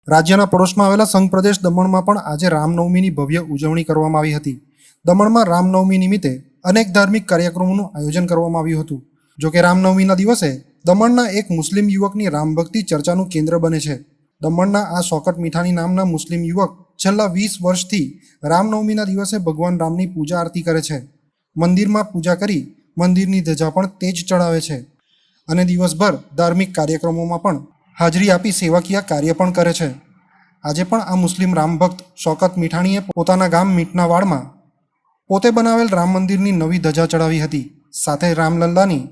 રાજ્યના પડોશમાં આવેલા સંઘ પ્રદેશ દમણમાં પણ આજે રામનવમીની ભવ્ય ઉજવણી કરવામાં આવી હતી. દમણમાં રામનવમી નિમિત્તે અનેક ધાર્મિક કાર્યક્રમોનું આયોજન કરવામાં આવ્યું હતું. જોકે રામનવમીના દિવસે દમણના એક મુસ્લિમ યુવકની રામભક્તિ ચર્ચાનું કેન્દ્ર બને છે. દમણના આ શોકત મીઠાની નામના મુસ્લિમ યુવક છેલ્લા 20 વર્ષથી રામનવમીના દિવસે ભગવાન રામની પૂજા આરતી કરે છે. મંદિરમાં પૂજા કરી મંદિરની ધજા પણ તેજ ચડાવે છે અને દિવસભર ધાર્મિક કાર્યક્રમોમાં પણ હાજરી આપી સેવાકીય કાર્ય પણ કરે છે. આજે પણ આ મુસ્લિમ રામભક્ત શોકત મીઠાણીએ પોતાના ગામ મીઠનાવાડમાં પોતે બનાવેલ રામ મંદિરની નવી ધજા ચડાવી હતી. સાથે રામલલ્લાની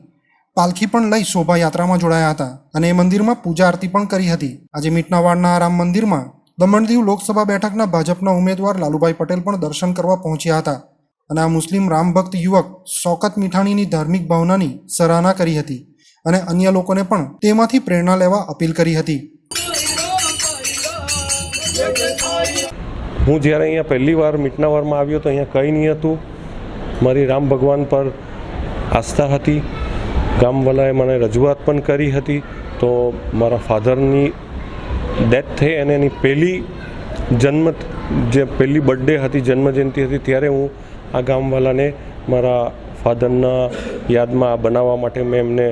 પાલખી પણ લઈ શોભાયાત્રામાં જોડાયા હતા અને એ મંદિરમાં પૂજા આરતી પણ કરી હતી. આજે મીઠનાવાડના રામ મંદિરમાં દમણ દીવ લોકસભા બેઠકના ભાજપના ઉમેદવાર લાલુભાઈ પટેલ પણ દર્શન કરવા પહોંચ્યા હતા અને આ મુસ્લિમ રામભક્ત યુવક શોકત મીઠાણીની ધાર્મિક ભાવનાની સરાહના કરી હતી અને અન્ય લોકોને પણ તેમાંથી પ્રેરણા લેવા અપીલ કરી હતી. હું જ્યારે અહીંયા પહેલી વાર મીઠનાવાડમાં આવ્યો તો અહીંયા કંઈ નહીં હતું. મારી રામ ભગવાન પર આસ્થા હતી. ગામવાલાએ મને રજૂઆત પણ કરી હતી. તો મારા ફાધરની ડેથ થઈ અને એની પહેલી બર્થડે હતી, જન્મજયંતિ હતી, ત્યારે હું આ ગામવાલાને મારા ફાધરના યાદમાં બનાવવા માટે મેં એમને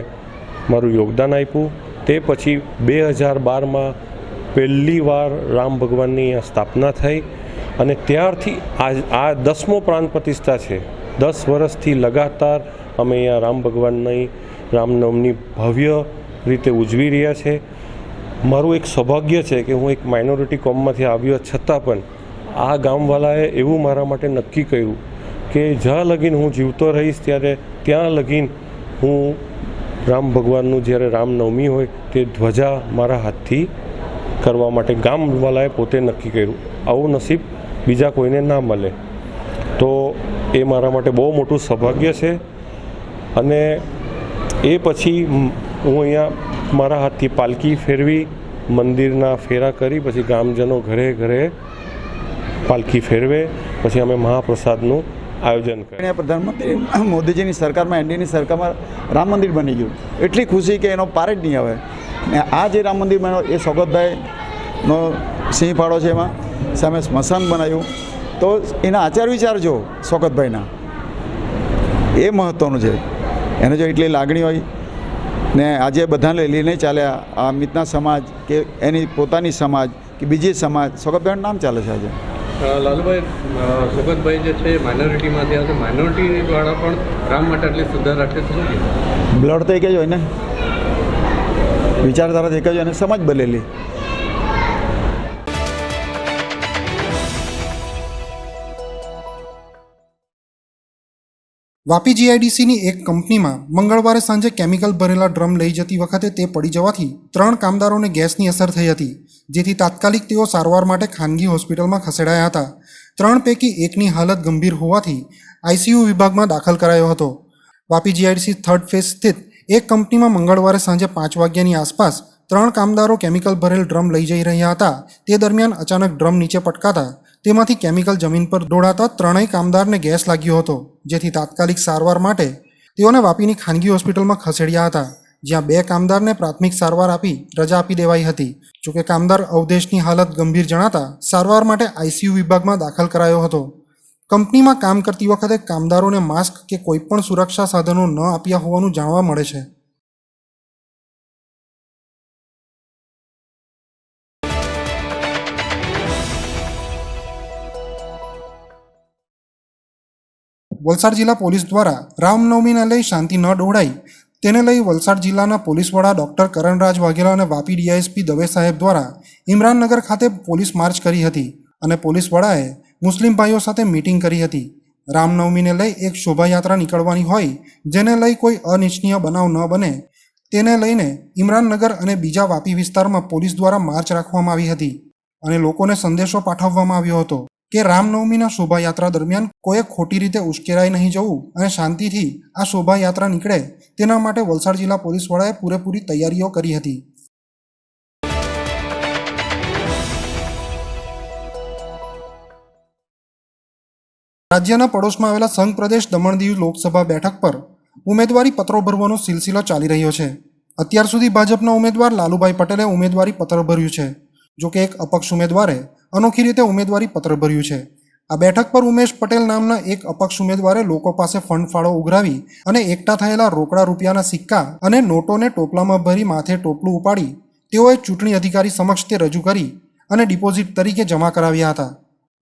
મારું યોગદાન આપ્યું. તે પછી 2012માં પહેલી વાર રામ ભગવાનની અહીંયા સ્થાપના થઈ અને ત્યારથી આ 10મો પ્રાણ પ્રતિષ્ઠા છે. 10 વર્ષથી લગાતાર અમે અહીંયા રામ ભગવાનની રામનવમી ભવ્ય રીતે ઉજવી રહ્યા છે. મારું એક સૌભાગ્ય છે કે હું એક માઇનોરિટી કોમમાંથી આવ્યો છતાં પણ આ ગામવાલાએ એવું મારા માટે નક્કી કર્યું કે જ્યાં લગીન હું જીવતો રહીશ ત્યારે ત્યાં લગીન હું રામ ભગવાનનું જ્યારે રામનવમી હોય તે ધ્વજા મારા હાથથી કરવા માટે ગામવાલાએ પોતે નક્કી કર્યું. આવું નસીબ બીજા કોઈને ના મળે. તો એ મારા માટે બહુ મોટું સૌભાગ્ય છે. અને એ પછી હું અહીંયા મારા હાથથી પાલકી ફેરવી, મંદિરના ફેરા કરી, પછી ગામજનો ઘરે ઘરે પાલકી ફેરવે, પછી અમે મહાપ્રસાદનું આયોજન કરીએ. પ્રધાનમંત્રી મોદીજીની સરકારમાં, એનડીએની સરકારમાં રામ મંદિર બની ગયું. એટલી ખુશી કે એનો પાર જ નહીં આવે. ને આ જે રામ મંદિર બન્યો એ શોકતભાઈનો સિંહ ફાળો છે. એમાં સામે સ્મશાન બનાવ્યું. તો એના આચાર વિચાર જો શોકતભાઈના એ મહત્ત્વનું છે. એને જો એટલી લાગણી હોય ને આજે બધાને લઈને ચાલ્યા, આ મિતના સમાજ કે એની પોતાની સમાજ કે બીજી સમાજ, શોકતભાઈનું નામ ચાલે છે આજે. લાલુભાઈ, શોકતભાઈ જે છે માઇનોરિટીમાંથી આવે છે, માઇનોરિટીવાળા પણ રામ માટે આટલી સુધાર રાખે છે. બ્લડ તો એક જ હોય ને, વિચારધારા એક જ હોય અને સમાજ બદલેલી. વાપી જીઆઈડીસીની એક કંપનીમાં મંગળવારે સાંજે કેમિકલ ભરેલા ડ્રમ લઈ જતી વખતે તે પડી જવાથી 3 કામદારોને ગેસની અસર થઈ હતી, જેથી તાત્કાલિક તેઓ સારવાર માટે ખાનગી હોસ્પિટલમાં ખસેડાયા હતા. 3 પૈકી એકની હાલત ગંભીર હોવાથી આઈસીયુ વિભાગમાં દાખલ કરાયો હતો. વાપી જીઆઈડીસી 3rd ફેઝ સ્થિત એક કંપનીમાં મંગળવારે સાંજે 5 વાગ્યાની આસપાસ 3 કામદારો કેમિકલ ભરેલ ડ્રમ લઈ જઈ રહ્યા હતા. તે દરમિયાન અચાનક ડ્રમ નીચે પટકાતા તેમાંથી કેમિકલ જમીન પર ઢોળાતા 3 કામદારને ગેસ લાગ્યો હતો, જેથી તાત્કાલિક સારવાર માટે તેઓને વાપીની ખાનગી હોસ્પિટલમાં ખસેડ્યા હતા, જ્યાં 2 કામદારને પ્રાથમિક સારવાર આપી રજા આપી દેવાઈ હતી. જોકે કામદાર અવધેશની હાલત ગંભીર જણાતા સારવાર માટે આઈસીયુ વિભાગમાં દાખલ કરાયો હતો. કંપનીમાં કામ કરતી વખતે કામદારોને માસ્ક કે કોઈપણ સુરક્ષા સાધનો ન આપ્યા હોવાનું જાણવા મળે છે. વલસાડ જિલ્લા પોલીસ દ્વારા રામનવમીને લઈ શાંતિ ન ડહોળાય તેને લઈ વલસાડ જિલ્લાના પોલીસ વડા ડૉક્ટર કરણરાજ વાઘેલા અને વાપી ડીઆઈએસપી દવે સાહેબ દ્વારા ઇમરાનનગર ખાતે પોલીસ માર્ચ કરી હતી અને પોલીસ વડાએ મુસ્લિમ ભાઈઓ સાથે મીટિંગ કરી હતી. રામનવમીને લઈ એક શોભાયાત્રા નીકળવાની હોય જેને લઈ કોઈ અનિચ્છનીય બનાવ ન બને તેને લઈને ઇમરાનનગર અને બીજા વાપી વિસ્તારમાં પોલીસ દ્વારા માર્ચ રાખવામાં આવી હતી અને લોકોને સંદેશો પાઠવવામાં આવ્યો હતો કે રામનવમીના શોભાયાત્રા દરમિયાન કોઈએ ખોટી રીતે ઉશ્કેરાઈ નહીં જવું અને શાંતિથી આ શોભાયાત્રા નીકળે તેના માટે વલસાડ જિલ્લા પોલીસ વડાએ પૂરેપૂરી તૈયારીઓ કરી હતી. રાજ્યના પડોશમાં આવેલા સંઘ પ્રદેશ દમણ દીવ લોકસભા બેઠક પર ઉમેદવારી પત્રો ભરવાનો સિલસિલો ચાલી રહ્યો છે. અત્યાર સુધી ભાજપના ઉમેદવાર લાલુભાઈ પટેલે ઉમેદવારી પત્ર ભર્યું છે. જો કે એક અપક્ષ ઉમેદવારે અનોખી રીતે ઉમેદવારી પત્ર ભર્યું છે. આ બેઠક પર ઉમેશ પટેલ નામના એક અપક્ષ ઉમેદવારે લોકો પાસે ફંડ ફાળો ઉઘરાવી અને એકઠા થયેલા રોકડા રૂપિયાના સિક્કા અને નોટોને ટોપલામાં ભરી માથે ટોપલું ઉપાડી તેઓએ ચૂંટણી અધિકારી સમક્ષ તે રજૂ કરી અને ડિપોઝિટ તરીકે જમા કરાવ્યા હતા.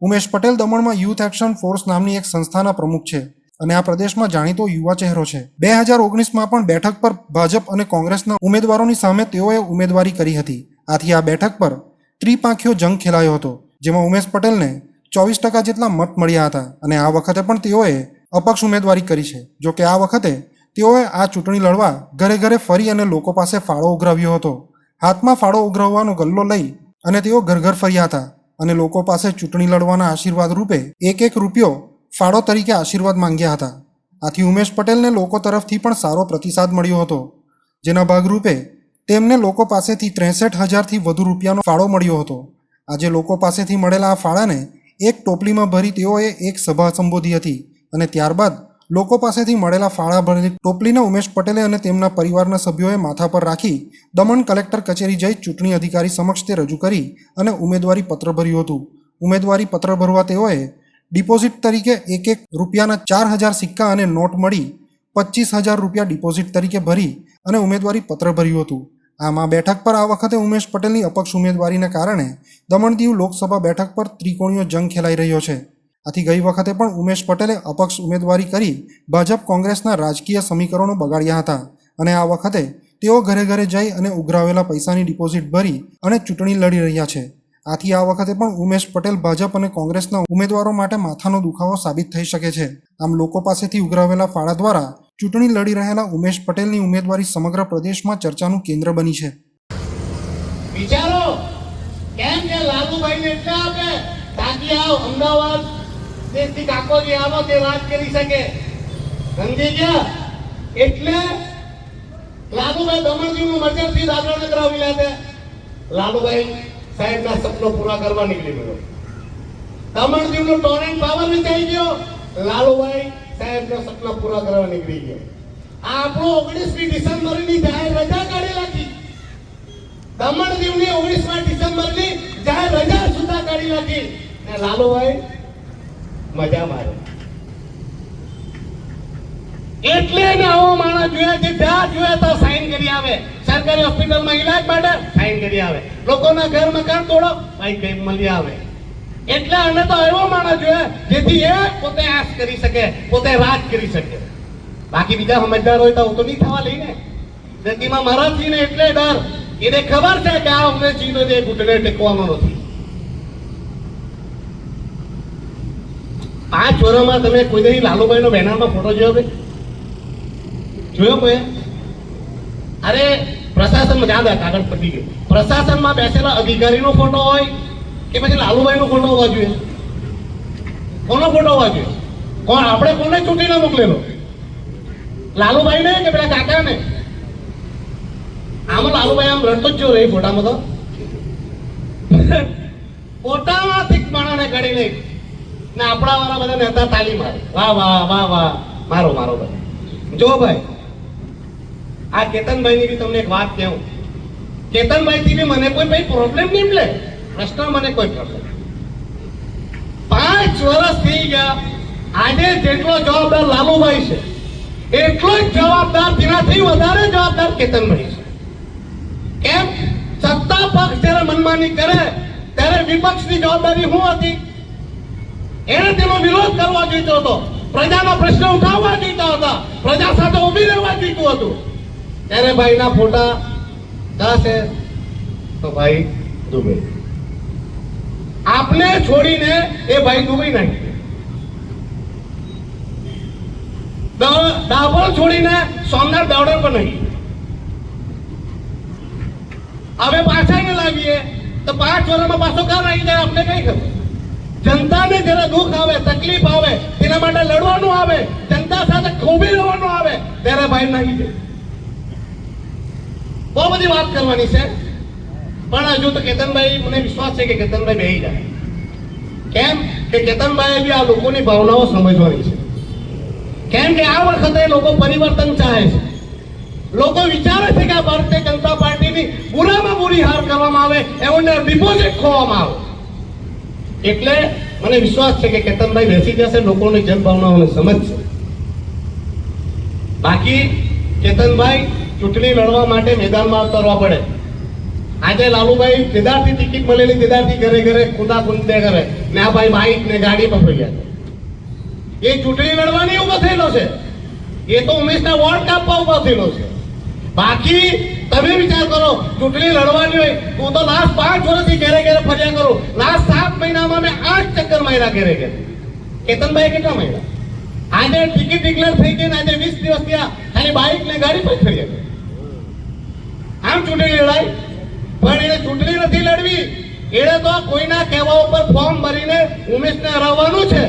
ઉમેશ પટેલ દમણમાં યુથ એક્શન ફોર્સ નામની એક સંસ્થાના પ્રમુખ છે અને આ પ્રદેશમાં જાણીતો યુવા ચહેરો છે. 2019માં પણ બેઠક પર ભાજપ અને કોંગ્રેસના ઉમેદવારોની સામે તેઓએ ઉમેદવારી કરી હતી. આથી આ બેઠક પર ત્રિપાંખીયો જંગ ખેલાયો હતો, જેમાં ઉમેશ પટેલને 24% જેટલા મત મળ્યા હતા અને આ વખતે પણ તેઓએ અપક્ષ ઉમેદવારી કરી છે. જો કે આ વખતે તેઓએ આ ચૂંટણી લડવા ઘરે ઘરે ફરી અને લોકો પાસે ફાળો ઉઘરાવ્યો હતો. હાથમાં ફાળો ઉઘરાવવાનો ગલ્લો લઈ અને તેઓ ઘર ઘર ફર્યા હતા અને લોકો પાસે ચૂંટણી લડવાના આશીર્વાદ રૂપે એક રૂપિયો ફાળો તરીકે આશીર્વાદ માંગ્યા હતા. આથી ઉમેશ પટેલને લોકો તરફથી પણ સારો પ્રતિસાદ મળ્યો હતો, જેના ભાગરૂપે તેમને લોકો પાસેથી 63,000થી વધુ રૂપિયાનો ફાળો મળ્યો હતો. આજે લોકો પાસેથી મળેલા આ ફાળાને એક ટોપલીમાં ભરી તેઓએ એક સભા સંબોધી હતી અને ત્યારબાદ લોકો પાસેથી મળેલા ફાળા ભરેલી ટોપલીને ઉમેશ પટેલે અને તેમના પરિવારના સભ્યોએ માથા પર રાખી દમણ કલેક્ટર કચેરી જઈ ચૂંટણી અધિકારી સમક્ષ તે રજૂ કરી અને ઉમેદવારી પત્ર ભર્યું હતું. ઉમેદવારી પત્ર ભરવા તેઓએ ડિપોઝિટ તરીકે એક રૂપિયાના 4,000 સિક્કા અને નોટ મળી 25,000 રૂપિયા ડિપોઝિટ તરીકે ભરી અને ઉમેદવારી પત્ર ભર્યું હતું. આમ આ બેઠક પર આ વખતે ઉમેશ પટેલની અપક્ષ ઉમેદવારીને કારણે દમણ દીવ લોકસભા બેઠક પર ત્રિકોણીયો જંગ ખેલાઈ રહ્યો છે. આથી ગઈ વખતે પણ ઉમેશ પટેલે અપક્ષ ઉમેદવારી કરી ભાજપ કોંગ્રેસના રાજકીય સમીકરણો બગાડ્યા હતા અને આ વખતે તેઓ ઘરે ઘરે જઈ અને ઉઘરાવેલા પૈસાની ડિપોઝિટ ભરી અને ચૂંટણી લડી રહ્યા છે. આથી આ વખતે પણ ઉમેશ પટેલ ભાજપ અને કોંગ્રેસના ઉમેદવારો માટે માથાનો દુખાવો સાબિત થઈ શકે છે. આમ લોકો પાસેથી ઉઘરાવેલા ફાળા દ્વારા ચૂંટણી લડી રહેલા ઉમેશ પટેલની ઉમેદવારી સમગ્ર પ્રદેશમાં ચર્ચાનું કેન્દ્ર બની છે. વિચારો કેમ કે લાલુભાઈને એટલે આપે તાકી આવ અમદાવાદ દેશથી કાકોજી આવો તે વાત કરી શકે. સમજી ગયા? એટલે લાલુભાઈ દમણજીનું મર્જરથી દાદરાને કરાવી લે. લાલુભાઈ સાહેબના સપનો પૂરા કરવા નીકળી ગયો. દમણજીવનો ટોરેન્ટ પાવર વિચારી ગયો. લાલુભાઈ સાહેબના સપના પૂરા કરવા નીકળી ગયો. આ આપણો 19મી ડિસેમ્બરની જાહેર રજા કાઢી નાખી. દમણદીવની 19મી ડિસેમ્બરની જાહેર રજા સુધા કાઢી નાખી ને લાલુભાઈ મજા મારે. એટલે ને આવો માણસ જોઈએ છે, જ્યાં જોઈએ તો સાઈન કરી આવે. સરકારી હોસ્પિટલમાં ઈલાજ માટે સાઈન કરી આવે. લોકોના ઘર મકાન તોડો ભાઈ કઈ મળી આવે. એટલે અને તો એવો માણસ જોઈએ જેથી એ પોતે આશ કરી શકે, પોતે રાજ કરી શકે. બાકી બીજા સમજદાર હોય તો નહીં થવા લઈને જતીમાં મહારાજજી ને એટલે ડર. એને ખબર છે કે આ અમને ચીનો જે ઘૂંટણે ટેકવાનો નથી. 5 વર્ષમાં તમે કોઈ દી લાલુભાઈ નો બેનરમાં ફોટો જોયો ભાઈ? જોયો કોઈ? અરે પ્રશાસનમાં યાદ આવે કાગળ પતી ગયું. પ્રશાસનમાં બેસેલા અધિકારીનો ફોટો હોય કે પછી લાલુભાઈ નો ફોટો હોવા જોઈએ? કોનો ફોટો હોવા જોઈએ? કોણ આપણે કોને ચૂંટીને મોકલેલો? લાલુભાઈ ને કે પેલા કાકા ને? આમાં લાલુભાઈ આમ રડતો જ જો રહી ફોટામાં તો ફોટામાંથી માણાને કાઢી લે ને આપણા વાળા બધા નેતા તાલી મારે. વાહ વાહ વાહ વાહ, મારો મારો ભાઈ. જો ભાઈ આ કેતનભાઈ ની બી તમને એક વાત કહું. કેતનભાઈ થી બી મને કોઈ ભાઈ પ્રોબ્લેમ નહીં મળે. પ્રશ્ન મને કોઈ પ્રોબ્લેમ 5 વર્ષ થઈ ગયા. આજે જેટલો જવાબદાર લાલુભાઈ છે એટલો જ જવાબદાર, તેનાથી વધારે જવાબદાર કેતનભાઈ છે. કેમ? સત્તા પક્ષ જ્યારે મનમાની કરે ત્યારે વિપક્ષની જવાબદારી શું હતી? એને તેનો વિરોધ કરવા જોઈતો હતો, પ્રજાના પ્રશ્ન ઉઠાવવા જોઈતા હતા, પ્રજા સાથે ઉભી રહેવા જોઈતું હતું. ત્યારે ભાઈના ફોટા દાસે તો ભાઈ દુબઈ આપને છોડીને એ ભાઈ દુબઈ નાખી. દાભોળ છોડીને સોમનાથ દાવડર પર નહીં. હવે પાછા ને લાવીએ તો 5 વર્ષમાં પાછો કામ આવી જાય આપણે કઈ ખબર. જનતાને જરા દુઃખ આવે, તકલીફ આવે, તેના માટે લડવાનું આવે, જનતા સાથે ખોબી રહેવાનું આવે ત્યારે ભાઈ નાખી જાય. બહુ બધી વાત કરવાની છે પણ હજુ તો કેતનભાઈ, મને વિશ્વાસ છે કે કેતનભાઈ બેહી જાય. કેમ કે કેતનભાઈ બી આ લોકોની ભાવનાઓ સમજવાની છે. કેમ કે આ વખતે લોકો પરિવર્તન ચાહે છે. લોકો વિચારે છે કે આ ભારતીય જનતા પાર્ટીની પૂરામાં પૂરી વિહાર કરવામાં આવે, એમના ડિપોઝિટ ખોવામાં આવે. એટલે મને વિશ્વાસ છે કે કેતનભાઈ બેસી જશે, લોકોની જનભાવનાઓને સમજશે. બાકી કેતનભાઈ ચૂંટણી લડવા માટે મેદાનમાં ઉતરવા પડે. આજે લાલુભાઈ જેદારથી ટિકિટ મળેલી જેદારથી ઘરે ઘરે ખુદા કુંદે કરે ને આ ભાઈ બાઇક ને ગાડી પર ફર્યા છે. એ ચૂંટણી લડવાની ઉભો થયેલો છે. એ તો ઉમેશના વોટ કાપવા ઉભો થયેલો છે. બાકી તમે વિચાર કરો, ચૂંટણી લડવાની હોય હું તો લાસ્ટ 5 વર્ષથી ઘરે ઘરે ફર્યા કરું. લાસ્ટ 7 મહિનામાં મેં 8 ચક્કર માર્યા ઘરે ઘરે. કેતનભાઈ કેટલા માર્યા? આજે ટિકિટ ડિક્લેર થઈ ગઈ ને આજે 20 દિવસ થયા, ખાલી બાઇક ને ગાડી પર ફર્યા કરે. આમ ચૂંટણી લડાય? પણ એને ચૂંટણી નથી લડવી. એને તો કોઈના કહેવા ઉપર ફોર્મ ભરીને ઉમેશને હરાવવાનું છે.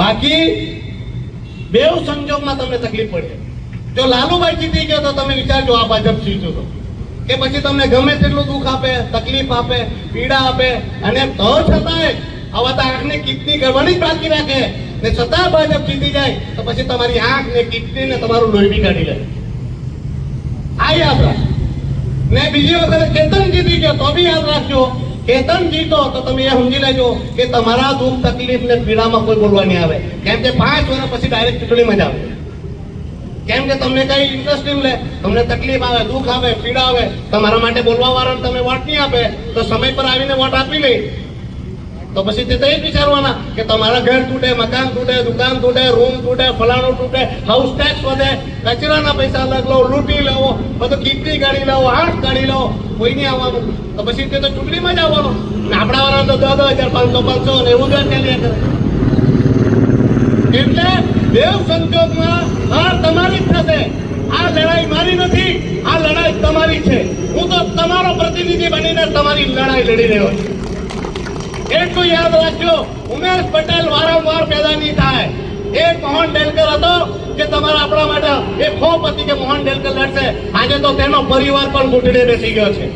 બાકી બેવ સંજોગમાં તમને તકલીફ પડે. જો લાલુભાઈ જીતી ગયો તો તમે વિચારજો આ ભાજપ જીત્યો તો કે પછી તમને ગમે તેટલું દુઃખ આપે, તકલીફ આપે, પીડા આપે, અને તો છતાંય હવે તો આંખને કિડની કરવાની જ બાકી રાખે ને છતાં ભાજપ જીતી જાય તો પછી તમારી આંખ ને કિડની ને તમારું લોહી બી કાઢી લે. આ યાદ રાખ. ને બીજી વખતે કેતન જીતી ગયો તો બી યાદ રાખજો, કેતન જીતો તો તમે એ સમજી લેજો કે તમારા દુઃખ તકલીફ ને પીડામાં કોઈ બોલવા નહીં આવે. કેમ કે 5 વર્ષ પછી ડાયરેક્ટ ચૂંટણીમાં જ આવે. કેમ કે તમને કઈ ઇન્ટરેસ્ટ નહીં લે, તમને તકલીફ આવે, દુઃખ આવે, પીડા આવે, તમારા માટે બોલવા વાળાને તમે વોટ નહીં આપે તો સમય પર આવીને વોટ આપી લે તો પછી તે જ વિચારવાના કે તમારા ઘર તૂટે, મકાન તૂટે, દુકાન તૂટે, રૂમ તૂટે, ફલાણું તૂટે, હાઉસ ટેક્સ વધે, કચરાના પૈસા અલગ લો, લૂંટી લેવો, બધું કિડની કાઢી લેવો, હાથ કાઢી લેવો, કોઈ નહીં આવવાનું તો પછી તે તો ચૂંટણીમાં જ આવવાનું. ને આપણા વાળા તો 10,000, 500 ને એવું જ ચાલ્યા કરે. એટલે દેવ સંજોગમાં હાર તમારી જ થશે. આ લડાઈ મારી નથી, આ લડાઈ તમારી છે. હું તો તમારો પ્રતિનિધિ બનીને તમારી લડાઈ લડી રહ્યો છું. એટલું યાદ રાખજો, ઉમેશ પટેલ વારંવાર પેદા નહીં થાય. એક મોહન ડેલકર હતો કે તમારા આપણા માટે એક ખોફ હતી કે મોહન ડેલકર લડશે. આજે તો તેનો પરિવાર પણ ઘૂંટડે બેસી ગયો છે.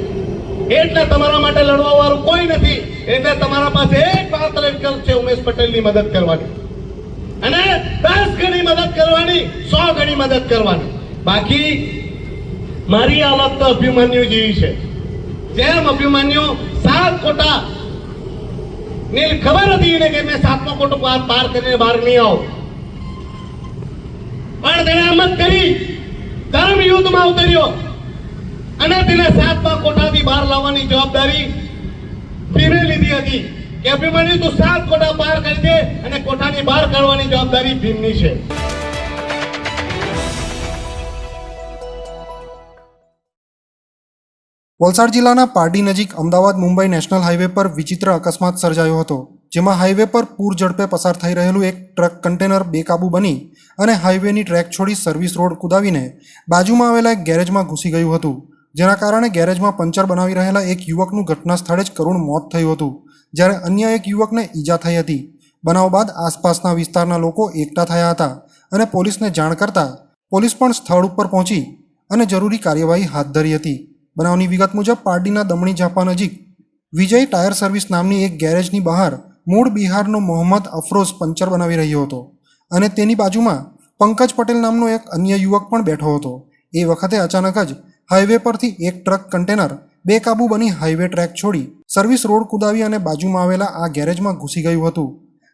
એટલે તમારા માટે લડવા વાળું કોઈ નથી. એટલે તમારા પાસે એક માત્ર વિકલ્પ છે, ઉમેશ પટેલની મદદ કરવાની. અને 10 ગણી મદદ કરવાની, 100 ગણી મદદ કરવાની. બાકી મારી હાલત તો અભિમન્યુ જેવી છે. જેમ અભિમન્યુ 7 કોટા ને ખબર હતી ને કે મેં 7મો કોટો પાર કરીને બહાર નહીં આવું, પણ તેને એમ જ કરી ધર્મ યુદ્ધમાં ઉતર્યો અને તેને 7મા કોટાથી બહાર લાવવાની જવાબદારી ભીમે લીધી હતી કે અભિમન્યુ તું 7 કોટા પાર કરી દે અને કોઠાની બહાર કાઢવાની જવાબદારી ભીમની છે. વલસાડ જિલ્લાના પારડી નજીક અમદાવાદ મુંબઈ નેશનલ હાઈવે પર વિચિત્ર અકસ્માત સર્જાયો હતો, જેમાં હાઈવે પર પૂર ઝડપે પસાર થઈ રહેલું એક ટ્રક કન્ટેનર બેકાબૂ બની અને હાઈવેની ટ્રેક છોડી સર્વિસ રોડ કૂદાવીને બાજુમાં આવેલા એક ગેરેજમાં ઘૂસી ગયું હતું, જેના કારણે ગેરેજમાં પંચર બનાવી રહેલા એક યુવકનું ઘટના સ્થળે જ કરુણ મોત થયું હતું, જ્યારે અન્ય એક યુવકને ઈજા થઈ હતી. બનાવ બાદ આસપાસના વિસ્તારના લોકો એકઠા થયા હતા અને પોલીસને જાણ કરતા પોલીસ પણ સ્થળ ઉપર પહોંચી અને જરૂરી કાર્યવાહી હાથ ધરી હતી. બનાવની વિગત મુજબ પારડીના દમણી ઝાપા નજીક વિજય ટાયર સર્વિસ નામની એક ગેરેજની બહાર મૂળ બિહારનો મોહમ્મદ અફરોઝ પંચર બનાવી રહ્યો હતો અને તેની બાજુમાં પંકજ પટેલ નામનો એક અન્ય યુવક પણ બેઠો હતો. એ વખતે અચાનક જ હાઈવે પરથી એક ટ્રક કન્ટેનર બેકાબૂ બની હાઈવે ટ્રેક છોડી સર્વિસ રોડ કૂદાવી અને બાજુમાં આવેલા આ ગેરેજમાં ઘૂસી ગયું હતું.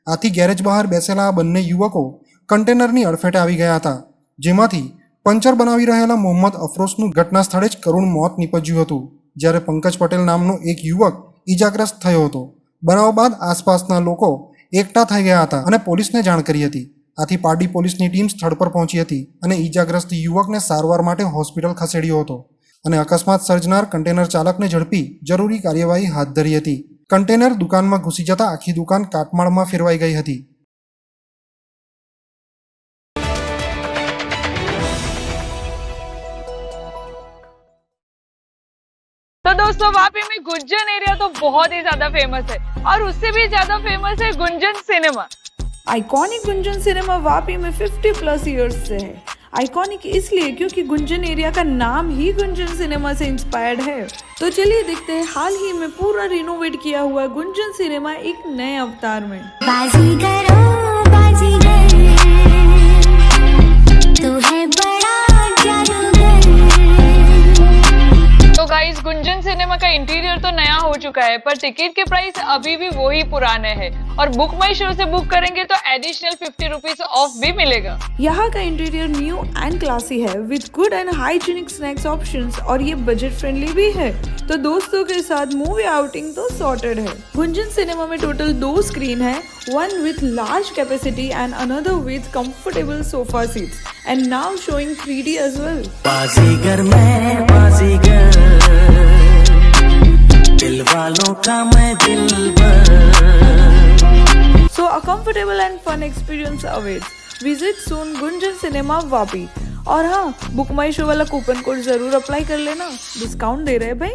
આથી ગેરેજ બહાર બેસેલા આ બંને યુવકો કન્ટેનરની અડફેટે આવી ગયા હતા, જેમાંથી પંચર બનાવી રહેલા મોહમ્મદ અફરોઝનું ઘટના સ્થળે જ કરુણ મોત નીપજ્યું હતું, જ્યારે પંકજ પટેલ નામનો એક યુવક ઈજાગ્રસ્ત થયો હતો. બનાવ બાદ આસપાસના લોકો એકઠા થઈ ગયા હતા અને પોલીસને જાણ કરી હતી. આથી પારડી પોલીસની ટીમ સ્થળ પર પહોંચી હતી અને ઈજાગ્રસ્ત યુવકને સારવાર માટે હોસ્પિટલ ખસેડ્યો હતો અને અકસ્માત સર્જનાર કન્ટેનર ચાલકને ઝડપી જરૂરી કાર્યવાહી હાથ ધરી હતી. કન્ટેનર દુકાનમાં ઘૂસી જતા આખી દુકાન કાટમાળમાં ફેરવાઈ ગઈ હતી. तो दोस्तों वापी में गुंजन एरिया तो बहुत ही ज्यादा फेमस है और उससे भी ज्यादा फेमस है Gunjan cinema. Iconic Gunjan cinema Vapi में 50+ ईयर्स से है। आइकॉनिक इसलिए क्योंकि गुंजन एरिया का नाम ही गुंजन सिनेमा से इंस्पायर्ड है। तो चलिए देखते हैं हाल ही में पूरा रिनोवेट किया हुआ गुंजन सिनेमा एक नए अवतार में। बाजीगर तो है बड़ा जादूगर, गुंजन सिनेमा का इंटीरियर तो नया हो चुका है, पर टिकट के प्राइस अभी भी वही पुराने हैं और बुक माई शो से बुक करेंगे तो एडिशनल 50 रुपीज ऑफ भी मिलेगा। यहाँ का इंटीरियर न्यू एंड क्लासी है with good and hygienic snacks options और ये बजट फ्रेंडली भी है, तो दोस्तों के साथ मूवी आउटिंग तो सॉर्टेड है। गुंजन सिनेमा में टोटल 2 स्क्रीन है, one with large capacity and another with comfortable sofa seats, and now showing 3D as well. बाजीगर मैं बाजीगर, दिल वालों का मैं दिलबर। So a comfortable and fun experience awaits. Visit soon Gunjan cinema Vapi. और हाँ, बुक माई शो वाला कूपन कोड जरूर अप्लाई कर लेना, डिस्काउंट दे रहे हैं भाई।